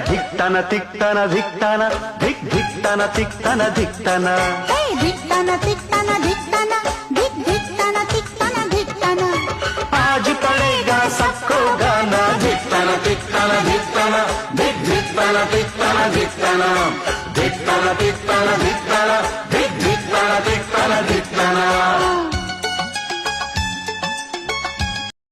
ಧಿಕ್ತನ ತಿಕ್ತನ ಧಿಕ್ತನ ಧಿಕ್ ಧಿಕ್ತನ ತಿಕ್ತನ ಧಿಕ್ತನ ಧಿಕ್ತನ ತಿಕ್ತನ ಧಿಕ್ತನ ಧಿಕ್ ಧಿಕ್ತನ ತಿಕ್ತನ ಧಿಕ್ತನ आज पड़ेगा सबको गाना धिक्तन तिक्तन धिक्तन धिक धिक्तन तिक्तन धिक्तन धिक्तन तिक्तन धिक्तन